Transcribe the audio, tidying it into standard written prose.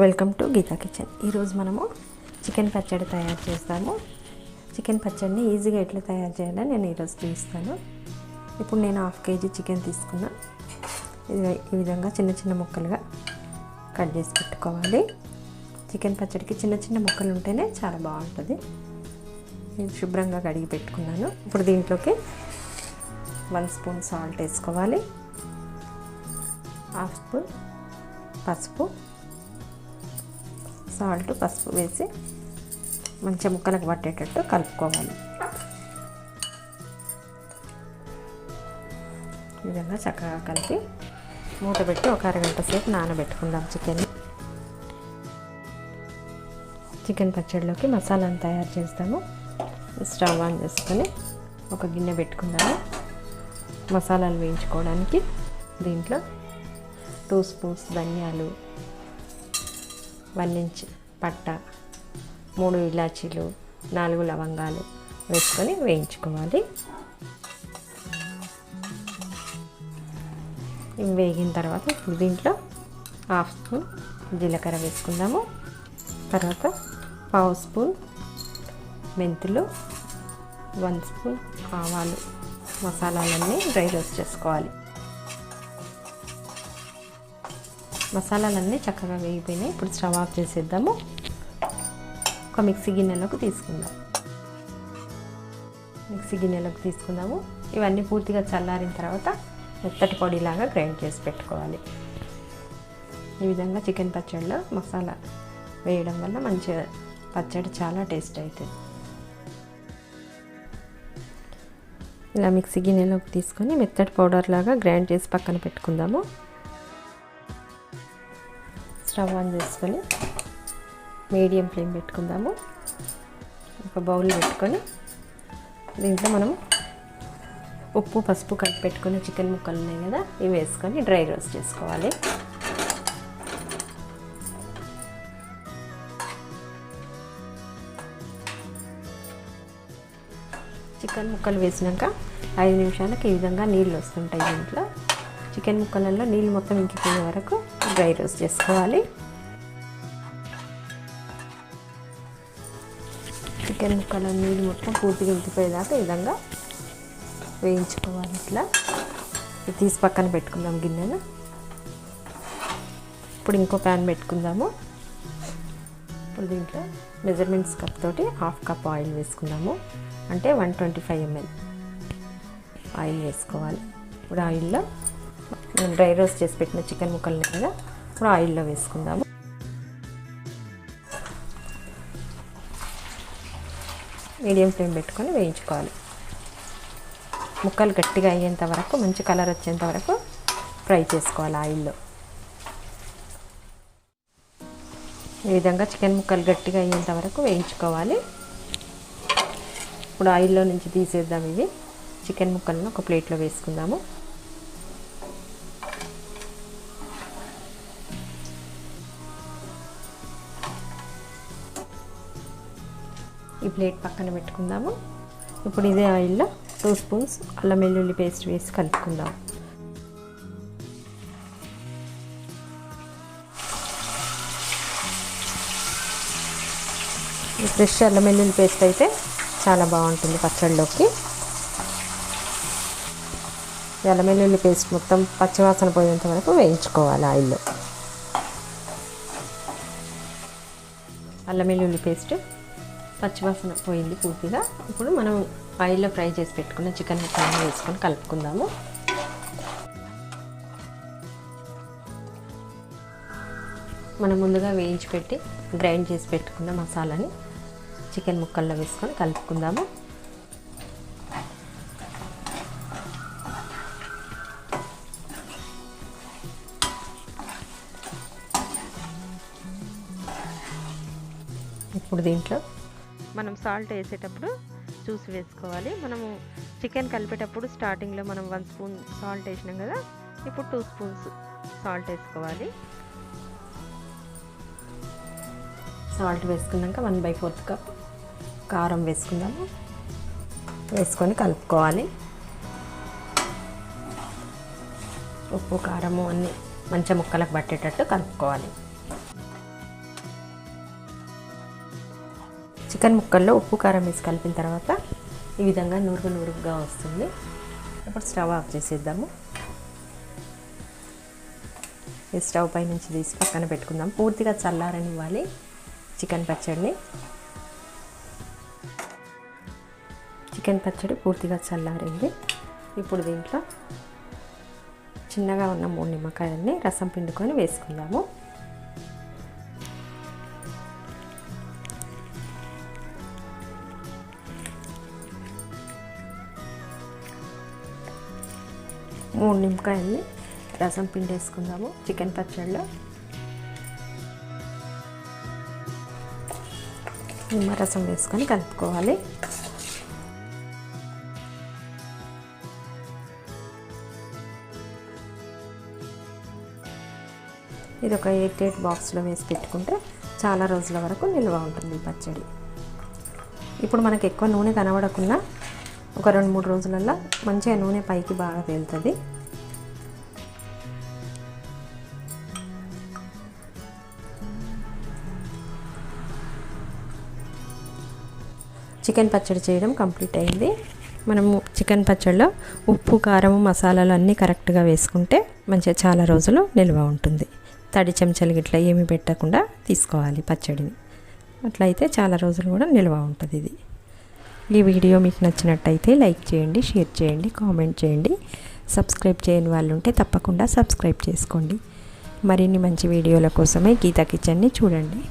Welcome to Gita kitchen. ఈరోజు మనము chicken పచ్చడి తయారు చేస్తాము. చికెన్ పచ్చడిని ఈజీగా ఎట్లా తయారు చేయాలని నేను ఈరోజు చూపిస్తాను. ఇప్పుడు నేను 1/2 kg చికెన్ తీసుకున్నా. ఈ విధంగా చిన్న చిన్న ముక్కలుగా కట్ చేసి పెట్టుకోవాలి. చికెన్ పచ్చడికి చిన్న చిన్న ముక్కలు ఉంటేనే చాలా బాగుంటుంది. నేను శుభ్రంగా కడిగి పెట్టుకున్నాను. ఇప్పుడు దీంట్లోకి 1 స్పూన్ సాల్ట్ వేసుకోవాలి, 1/2 స్పూన్ పసుపు, సాల్ట్ పసుపు వేసి మంచిగా ముక్కలకు పట్టేటట్టు కలుపుకోవాలి. ఈ విధంగా చక్కగా కలిపి మూత పెట్టి ఒక అరగంట సేపు నానబెట్టుకుందాం. చికెన్ పచ్చడిలోకి మసాలాను తయారు చేస్తాము. స్టవ్ ఆన్ చేసుకొని ఒక గిన్నె పెట్టుకుందాము. మసాలాలు వేయించుకోవడానికి దీంట్లో 2 స్పూన్స్ ధనియాలు, 1 ఇంచ్ పట్ట, 3 ఇలాచీలు, 4 లవంగాలు వేసుకొని వేయించుకోవాలి. ఇవి వేగిన తర్వాత ఇప్పుడు దీంట్లో 1/2 స్పూన్ జీలకర్ర వేసుకుందాము. తర్వాత 1/2 స్పూన్ మెంతులు, 1 స్పూన్ ఆవాలు, మసాలాలన్నీ డ్రై రోస్ట్ చేసుకోవాలి. మసాలాలన్నీ చక్కగా వేగిపోయినాయి. ఇప్పుడు స్టవ్ ఆఫ్ చేసేద్దాము. ఒక మిక్సీ గిన్నెలోకి తీసుకుందాము. ఇవన్నీ పూర్తిగా చల్లారిన తర్వాత మెత్తటి పొడిలాగా గ్రైండ్ చేసి పెట్టుకోవాలి. ఈ విధంగా చికెన్ పచ్చడిలో మసాలా వేయడం వల్ల మంచిగా పచ్చడి చాలా టేస్ట్ అవుతుంది. ఇలా మిక్సీ గిన్నెలోకి తీసుకొని మెత్తటి పౌడర్ లాగా గ్రైండ్ చేసి పక్కన పెట్టుకుందాము. స్టవ్ ఆన్ చేసుకొని మీడియం ఫ్లేమ్ పెట్టుకుందాము. ఒక బౌల్ పెట్టుకొని దీంట్లో మనం ఉప్పు పసుపు కలిపి పెట్టుకుని చికెన్ ముక్కలు ఉన్నాయి కదా, ఇవి వేసుకొని డ్రై రోస్ట్ చేసుకోవాలి. చికెన్ ముక్కలు వేసినాక 5 నిమిషాలకు ఈ విధంగా నీళ్ళు వస్తుంటాయి. దీంట్లో చికెన్ ముక్కలలో నీళ్ళు మొత్తం ఇంకిపోయే వరకు డ్రై రోస్ట్ చేసుకోవాలి. చికెన్ ముక్కల నీళ్ళు మొత్తం పూర్తిగా ఇంకిపోయేదాకా ఈ విధంగా వేయించుకోవాలి. ఇట్లా తీసి పక్కన పెట్టుకుందాం గిన్నెను. ఇప్పుడు ఇంకో ప్యాన్ పెట్టుకుందాము. ఇప్పుడు దీంట్లో మెజర్మెంట్స్ కప్ తోటి 1/2 కప్ ఆయిల్ వేసుకుందాము. అంటే 125 ml ఆయిల్ వేసుకోవాలి. ఇప్పుడు ఆయిల్లో డ్రై రోస్ట్ చేసి పెట్టిన చికెన్ ముక్కల్ని కదా ఇప్పుడు ఆయిల్లో వేసుకుందాము. మీడియం ఫ్లేమ్ పెట్టుకొని వేయించుకోవాలి. ముక్కలు గట్టిగా అయ్యేంత వరకు, మంచి కలర్ వచ్చేంత వరకు ఫ్రై చేసుకోవాలి ఆయిల్లో. ఈ విధంగా చికెన్ ముక్కలు గట్టిగా అయ్యేంత వరకు వేయించుకోవాలి. ఇప్పుడు ఆయిల్లో నుంచి తీసేద్దాం. ఇవి చికెన్ ముక్కలను ఒక ప్లేట్లో వేసుకుందాము. ఈ ప్లేట్ పక్కన పెట్టుకుందాము. ఇప్పుడు ఇదే ఆయిల్లో 2 స్పూన్స్ అల్లం వెల్లుల్లి పేస్ట్ వేసి కలుపుకుందాం. ఈ ఫ్రెష్ అల్లం వెల్లుల్లి పేస్ట్ అయితే చాలా బాగుంటుంది పచ్చడిలోకి. ఈ అల్లం వెల్లుల్లి పేస్ట్ మొత్తం పచ్చివాసన పోయేంత వరకు వేయించుకోవాలి ఆయిల్లో. అల్లం వెల్లుల్లి పేస్ట్ పచ్చివాసన పోయింది పూర్తిగా. ఇప్పుడు మనం ఆయిల్లో ఫ్రై చేసి పెట్టుకున్న చికెన్ ముక్కలను వేసుకొని కలుపుకుందాము. మనం ముందుగా వేయించి పెట్టి గ్రైండ్ చేసి పెట్టుకున్న మసాలాని చికెన్ ముక్కల్లో వేసుకొని కలుపుకుందాము. ఇప్పుడు దీంట్లో మనం సాల్ట్ వేసేటప్పుడు చూసి వేసుకోవాలి. మనము చికెన్ కలిపేటప్పుడు స్టార్టింగ్లో మనం 1 స్పూన్ సాల్ట్ వేసినాం కదా, ఇప్పుడు 2 స్పూన్స్ సాల్ట్ వేసుకోవాలి. సాల్ట్ వేసుకున్నాక 1/4 కప్ కారం వేసుకుందాము. వేసుకొని కలుపుకోవాలి. ఉప్పు కారము అన్నీ మంచి ముక్కలకు పట్టేటట్టు కలుపుకోవాలి. చికెన్ ముక్కల్లో ఉప్పు కారం వేసి కలిపిన తర్వాత ఈ విధంగా నురుగుగా వస్తుంది. ఇప్పుడు స్టవ్ ఆఫ్ చేసేద్దాము. ఈ స్టవ్ పై నుంచి తీసి పక్కన పెట్టుకుందాం. పూర్తిగా చల్లారనివ్వాలి చికెన్ పచ్చడిని. చికెన్ పచ్చడి పూర్తిగా చల్లారింది. ఇప్పుడు దీంట్లో చిన్నగా ఉన్న 3 నిమ్మకాయలని రసం పిండుకొని వేసుకుందాము. మూడు నిమ్మకాయలని రసం పిండేసుకుందాము చికెన్ పచ్చడిలో. నిమ్మరసం వేసుకొని కలుపుకోవాలి. ఇది ఒక 8 బాక్స్లో వేసి పెట్టుకుంటే చాలా రోజుల వరకు నిల్వ ఉంటుంది పచ్చడి. ఇప్పుడు మనకు ఎక్కువ నూనె కనబడకుండా ఒక 2-3 రోజులలో మంచిగా నూనె పైకి బాగా తేలుతుంది. చికెన్ పచ్చడి చేయడం కంప్లీట్ అయింది. మనము చికెన్ పచ్చడిలో ఉప్పు, కారం, మసాలాలు అన్నీ కరెక్ట్గా వేసుకుంటే మంచిగా చాలా రోజులు నిల్వ ఉంటుంది. తడి చెంచాలు గిట్లా ఏమి పెట్టకుండా తీసుకోవాలి పచ్చడిని. అట్లయితే చాలా రోజులు కూడా నిల్వ ఉంటుంది. ఈ వీడియో మీకు నచ్చినట్టయితే లైక్ చేయండి, షేర్ చేయండి, కామెంట్ చేయండి. సబ్స్క్రైబ్ చేయని వాళ్ళు ఉంటే తప్పకుండా సబ్స్క్రైబ్ చేసుకోండి. మరిన్ని మంచి వీడియోల కోసమే గీతా కిచెన్ని చూడండి.